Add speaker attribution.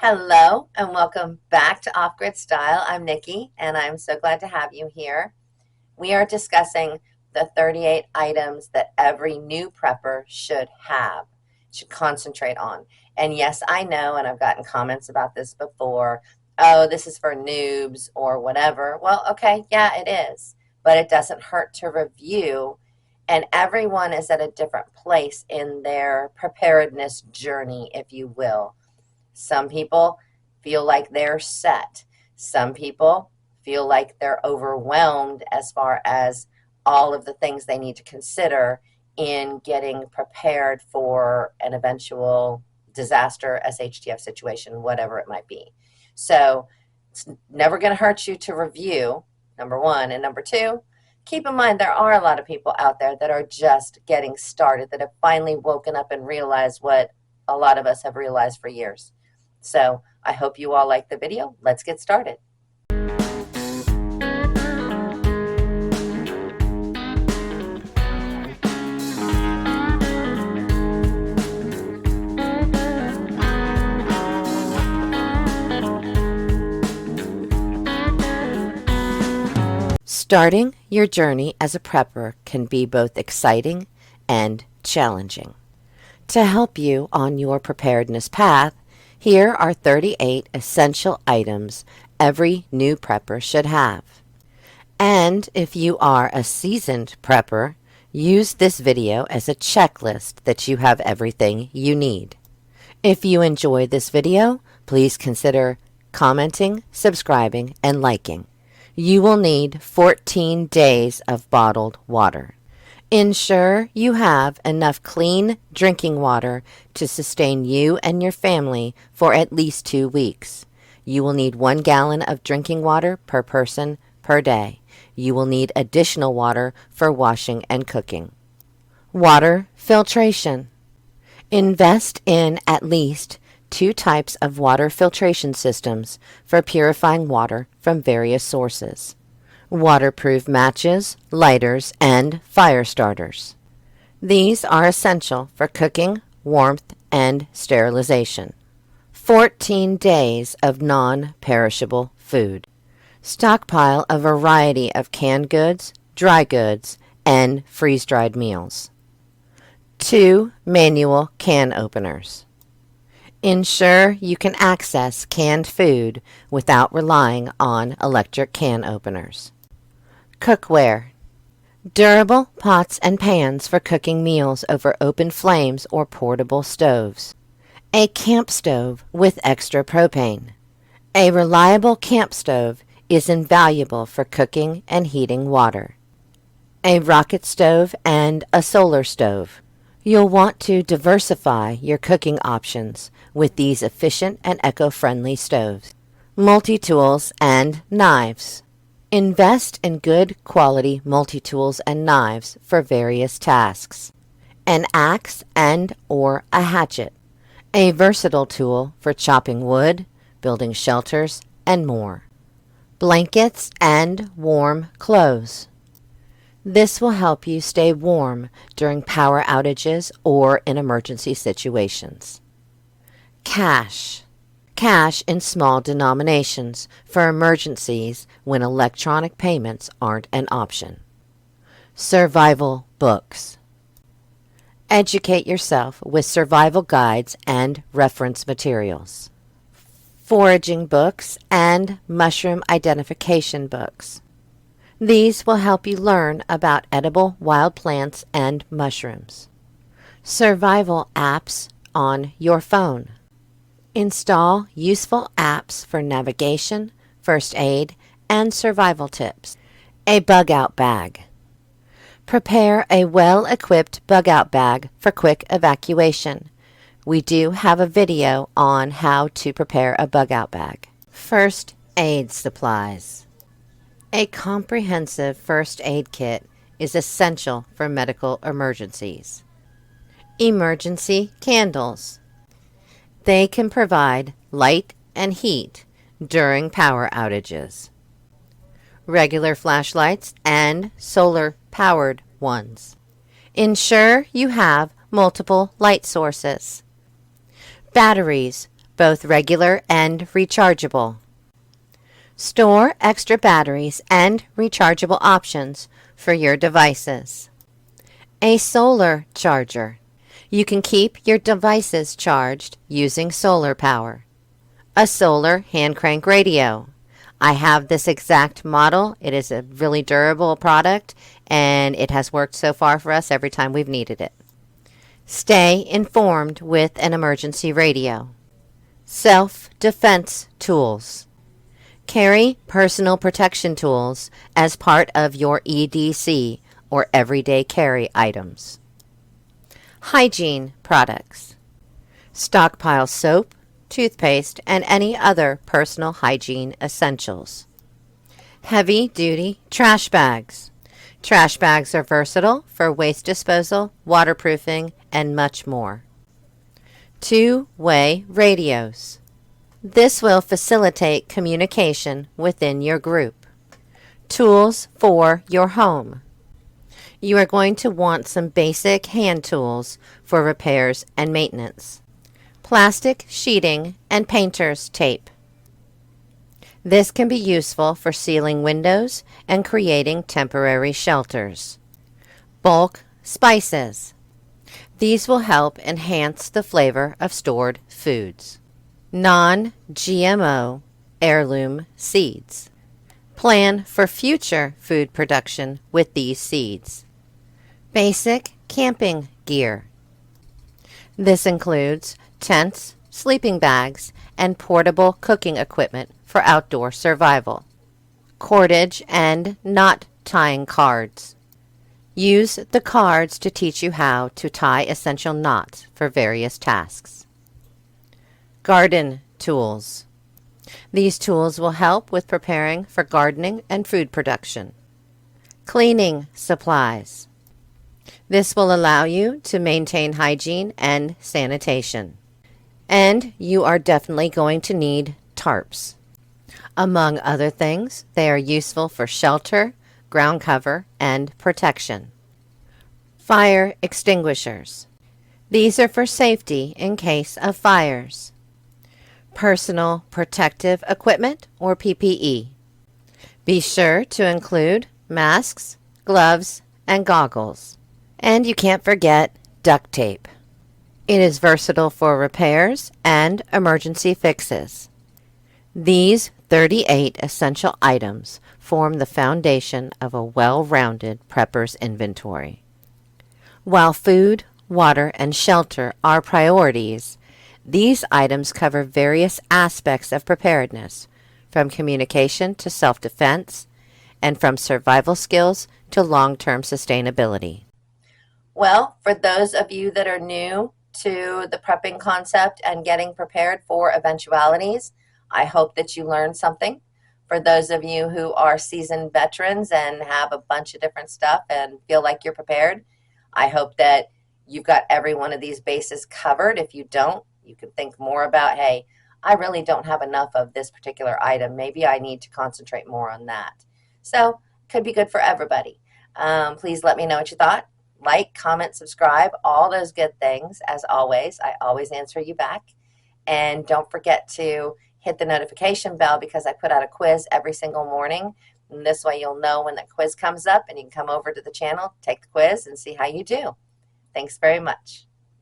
Speaker 1: Hello and welcome back to Off Grid Style. I'm Nikki and I'm so glad to have you here. We are discussing the 38 items that every new prepper should concentrate on. And yes, I know, and I've gotten comments about this before. Oh, this is for noobs or whatever. Well, okay, yeah, it is. But it doesn't hurt to review. And everyone is at a different place in their preparedness journey, if you will. Some people feel like they're set. Some people feel like they're overwhelmed as far as all of the things they need to consider in getting prepared for an eventual disaster, SHTF situation, whatever it might be. So it's never going to hurt you to review, number one. And number two, keep in mind there are a lot of people out there that are just getting started, that have finally woken up and realized what a lot of us have realized for years. So I hope you all like the video. Let's get started. Starting your journey as a prepper can be both exciting and challenging. To help you on your preparedness path, here are 38 essential items every new prepper should have. And if you are a seasoned prepper, use this video as a checklist that you have everything you need. If you enjoyed this video, please consider commenting, subscribing, and liking. You will need 14 days of bottled water. Ensure you have enough clean drinking water to sustain you and your family for at least 2 weeks. You will need 1 gallon of drinking water per person per day. You will need additional water for washing and cooking. Water filtration. Invest in at least 2 types of water filtration systems for purifying water from various sources: waterproof matches, lighters, and fire starters. These are essential for cooking, warmth, and sterilization. 14 days of non-perishable food. Stockpile a variety of canned goods, dry goods, and freeze-dried meals. 2 manual can openers. Ensure you can access canned food without relying on electric can openers. Cookware. Durable pots and pans for cooking meals over open flames or portable stoves. A camp stove with extra propane. A reliable camp stove is invaluable for cooking and heating water. A rocket stove and a solar stove. You'll want to diversify your cooking options with these efficient and eco-friendly stoves. Multi-tools and knives. Invest in good quality multi-tools and knives for various tasks. An axe and/or a hatchet. A versatile tool for chopping wood, building shelters, and more. Blankets and warm clothes. This will help you stay warm during power outages or in emergency situations. Cash. Cash in small denominations for emergencies when electronic payments aren't an option. Survival books. Educate yourself with survival guides and reference materials. Foraging books and mushroom identification books. These will help you learn about edible wild plants and mushrooms. Survival apps on your phone. Install useful apps for navigation, first aid, and survival tips. A bug-out bag. Prepare a well-equipped bug-out bag for quick evacuation. We do have a video on how to prepare a bug-out bag. First aid supplies. A comprehensive first aid kit is essential for medical emergencies. Emergency candles. They can provide light and heat during power outages. Regular flashlights and solar-powered ones. Ensure you have multiple light sources. Batteries, both regular and rechargeable. Store extra batteries and rechargeable options for your devices. A solar charger. You can keep your devices charged using solar power. A solar hand crank radio. I have this exact model. It is a really durable product, and it has worked so far for us every time we've needed it. Stay informed with an emergency radio. Self-defense tools. Carry personal protection tools as part of your EDC or everyday carry items. Hygiene products. Stockpile soap, toothpaste, and any other personal hygiene essentials. Heavy-duty trash bags. Trash bags are versatile for waste disposal, waterproofing, and much more. Two-way radios. This will facilitate communication within your group. Tools for your home. You are going to want some basic hand tools for repairs and maintenance. Plastic sheeting and painter's tape. This can be useful for sealing windows and creating temporary shelters. Bulk spices. These will help enhance the flavor of stored foods. Non-GMO heirloom seeds. Plan for future food production with these seeds. Basic camping gear. This includes tents, sleeping bags, and portable cooking equipment for outdoor survival. Cordage and knot tying cards. Use the cards to teach you how to tie essential knots for various tasks. Garden tools. These tools will help with preparing for gardening and food production. Cleaning supplies. This will allow you to maintain hygiene and sanitation. And you are definitely going to need tarps. Among other things, they are useful for shelter, ground cover, and protection. Fire extinguishers. These are for safety in case of fires. Personal protective equipment or PPE. Be sure to include masks, gloves, and goggles. And you can't forget duct tape. It is versatile for repairs and emergency fixes. These 38 essential items form the foundation of a well-rounded prepper's inventory. While food, water, and shelter are priorities, these items cover various aspects of preparedness, from communication to self-defense, and from survival skills to long-term sustainability. Well, for those of you that are new to the prepping concept and getting prepared for eventualities, I hope that you learned something. For those of you who are seasoned veterans and have a bunch of different stuff and feel like you're prepared, I hope that you've got every one of these bases covered. If you don't, you can think more about, hey, I really don't have enough of this particular item. Maybe I need to concentrate more on that. So, could be good for everybody. Please let me know what you thought. Like, comment, subscribe, all those good things. As always, I always answer you back. And don't forget to hit the notification bell because I put out a quiz every single morning. And this way you'll know when that quiz comes up and you can come over to the channel, take the quiz, and see how you do. Thanks very much.